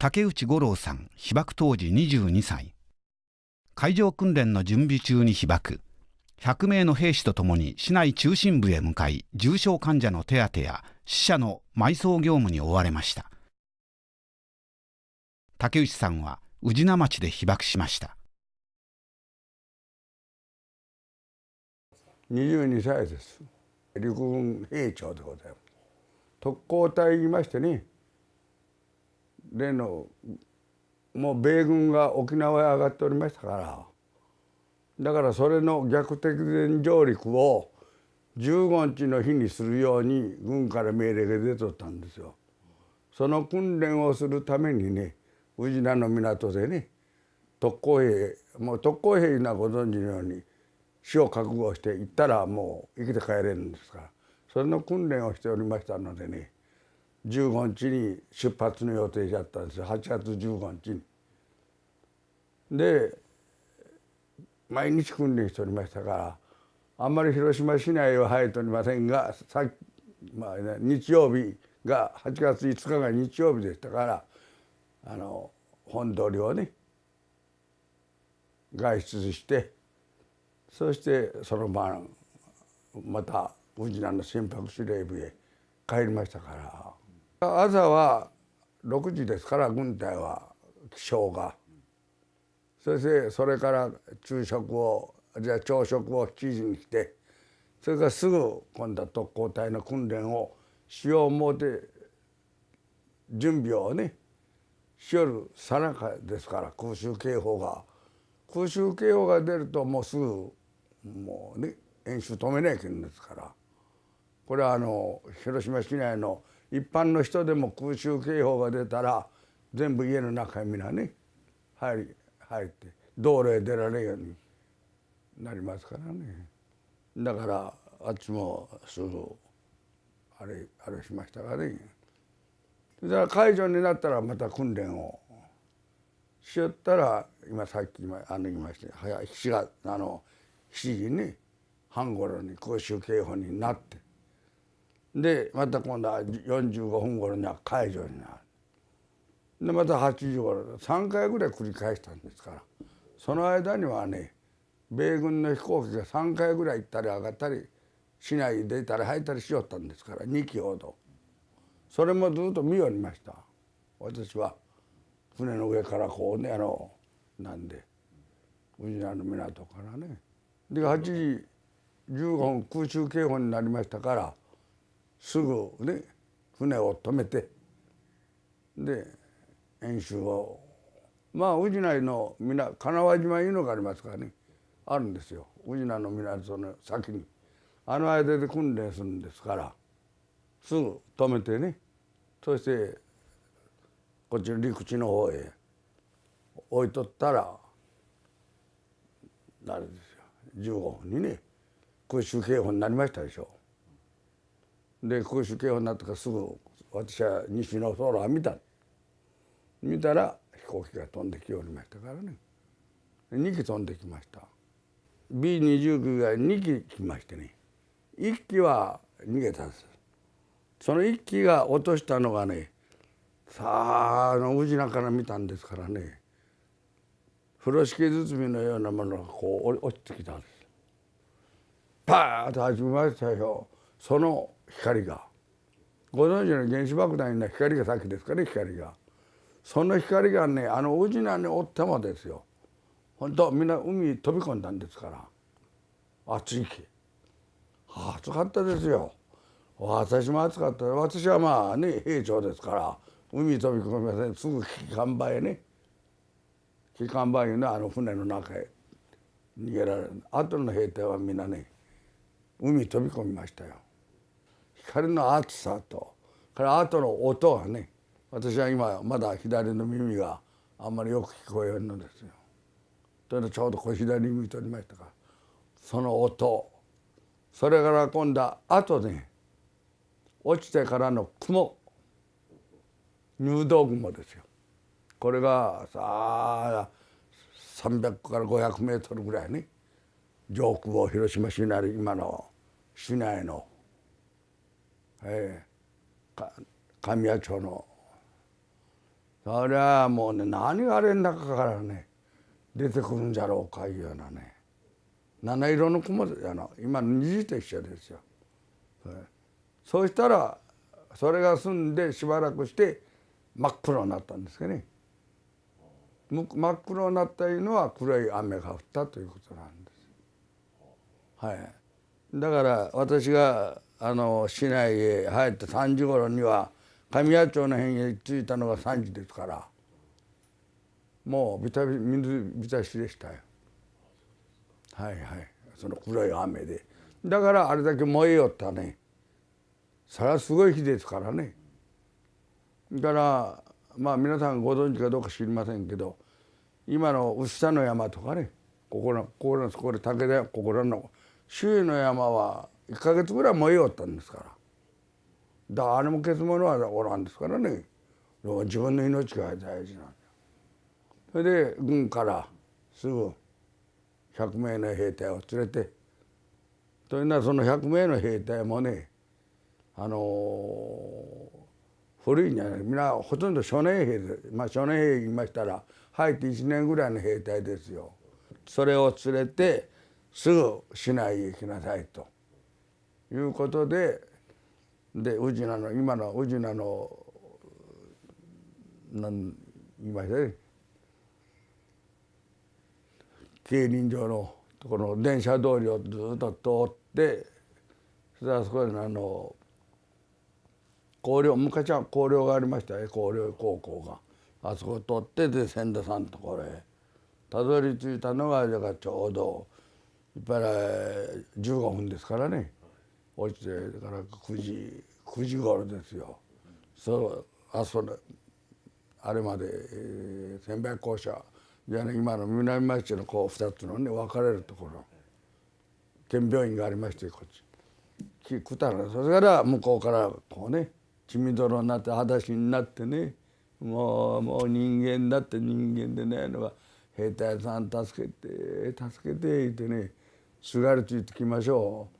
竹内五郎さん、被爆当時22歳。海上訓練の準備中に被爆。100名の兵士とともに市内中心部へ向かい、重症患者の手当てや死者の埋葬業務に追われました。竹内さんは宇品町で被爆しました。22歳です。陸軍兵長でございます。特攻隊いましてね、例のもう米軍が沖縄へ上がっておりましたから、だからそれの逆敵前上陸を15日の日にするように軍から命令が出とったんですよ。その訓練をするためにね、宇品の港でね、特攻兵、もう特攻兵なご存知のように死を覚悟して行ったらもう生きて帰れるんですから、それの訓練をしておりましたのでね、15日に出発の予定だったんですよ。8月15日に。で毎日訓練しておりましたから、あんまり広島市内は入っておりませんが、日曜日が8月5日が日曜日でしたから、本通りをね外出して、そしてその晩また宇品の心拍司令部へ帰りましたから、朝は6時ですから、軍隊は起床が。そしてそれから朝食を7時にして、それからすぐ今度は特攻隊の訓練をしよう思うて準備をねしよるさなかですから、空襲警報が出るともうすぐもうね演習止めなきゃいけないんですから、これは広島市内の一般の人でも空襲警報が出たら全部家の中へ皆ね入って道路へ出られるようになりますからね。だからあっちもすぐあれしましたがね。だから解除になったらまた訓練をしよったら、さっき言いました7月7時に半頃に空襲警報になって、でまた今度は45分頃には解除になる。でまた8時頃3回ぐらい繰り返したんですから、その間にはね米軍の飛行機が3回ぐらい行ったり上がったり市内出たり入ったりしよったんですから、2機ほど。それもずっと見よりました。私は船の上からこうねなんで宇品の港からね。で8時15分空襲警報になりましたから、すぐね船を止めて、で演習を宇品の金輪島いうのがありますからね、あるんですよ。宇品の港の先に間で訓練するんですから、すぐ止めてね、そしてこっちの陸地の方へ置いとったらあれですよ、15分にね空襲警報になりましたでしょ。で空襲警報になってからすぐ私は西の空を見たら飛行機が飛んできおりましたからね。2機飛んできました。 B29 が2機来ましてね、1機は逃げたんです。その1機が落としたのがね、さあ宇品から見たんですからね、風呂敷包みのようなものがこう落ちてきたんです。パーッと始めましたよ。その光がご存知の原子爆弾の光が先ですかね、光が。その光がね宇品におってもですよ、本当みんな海に飛び込んだんですから、暑い日暑かったですよ。私も暑かった。私は兵長ですから海に飛び込みません。すぐ機関場へね、機関場への船の中へ逃げられる。後の兵隊はみんなね海に飛び込みましたよ。光の熱さとから後の音がね、私は今まだ左の耳があんまりよく聞こえるのですよ。というのはちょうど左に向いておりましたから、その音、それから今度は後で落ちてからの雲、入道雲ですよ。これがさあ300から500メートルぐらいね、上空を広島市内、今の市内の、神谷町のそりゃもうね、何があれの中からね出てくるんじゃろうかいうようなね、七色の雲で今の虹と一緒ですよ。そうしたらそれが済んでしばらくして真っ黒になったんですけどね。真っ黒になったいうのは黒い雨が降ったということなんです。はい、だから私が市内へ入って3時頃には神谷町の辺へ着いたのが3時ですから、もう水浸しでしたよ。はいはい、その黒い雨で。だからあれだけ燃えよったね。それはすごい日ですからね。だからまあ皆さんご存知かどうか知りませんけど、今の牛田の山とかね、ここの武田ここらの周囲の山は1ヶ月ぐらい燃えよったんですから。だからあれも消すものはおらんですからね。自分の命が大事なんだ。それで軍からすぐ100名の兵隊を連れて、というのはその100名の兵隊もね、古いんじゃない、みんなほとんど少年兵で、まあ少年兵言いましたら入って1年ぐらいの兵隊ですよ。それを連れてすぐ市内へ行きなさいということで、宇品の今の宇品の言いましたね、競輪場のところの電車通りをずっと通って、それであそこに昔は広陵がありましたよ、広陵高校が。あそこを通ってで千田さんのところへたどり着いたのがちょうどやっぱり15分ですからね。落ちてから9時頃ですよ。あれまで千百校舎じゃあね、今の南町のこう2つのね分かれるところ、県病院がありまして、こっち来たら、それから向こうからこうね血みどろになって裸足になってね、もう人間だって人間でないのが兵隊さん助けて助けて言ってね、すがりついてきましょう。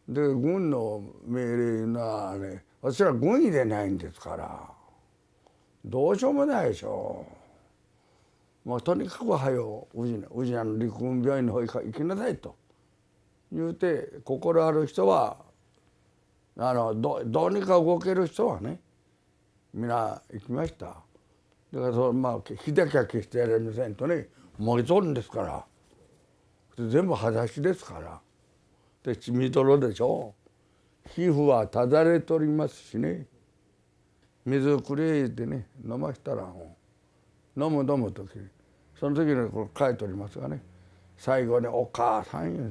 で軍の命令いうのはね、私ら軍医でないんですからどうしようもないでしょ。もうとにかくはよ宇品の陸軍病院の方へ行きなさいと言うて、心ある人はどうにか動ける人はね皆行きました。だからまあ火だけは消してやれませんとね、燃えとるんですから、全部裸足ですから、で血みどろでしょ。皮膚はただれとりますしね、水くれってね飲ましたら飲む時、その時にこれ書いておりますがね、最後に「お母さん」よ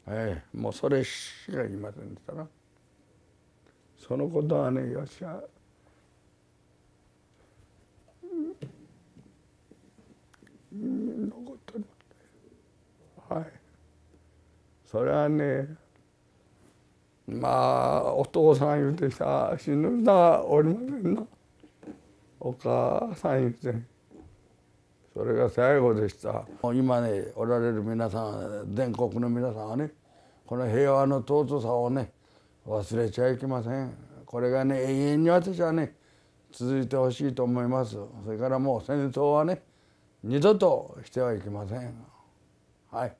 ね、もうそれしか言いませんでしたな。そのことはね、よっしゃ残っております。はい、それはね、まあお父さん言うてさ死ぬ人はおりませんな。お母さん言うて、それが最後でした。今ねおられる皆さん、全国の皆さんはね、この平和の尊さをね忘れちゃいけません。これがね永遠に私はね続いてほしいと思います。それからもう戦争はね二度としてはいけません。はい。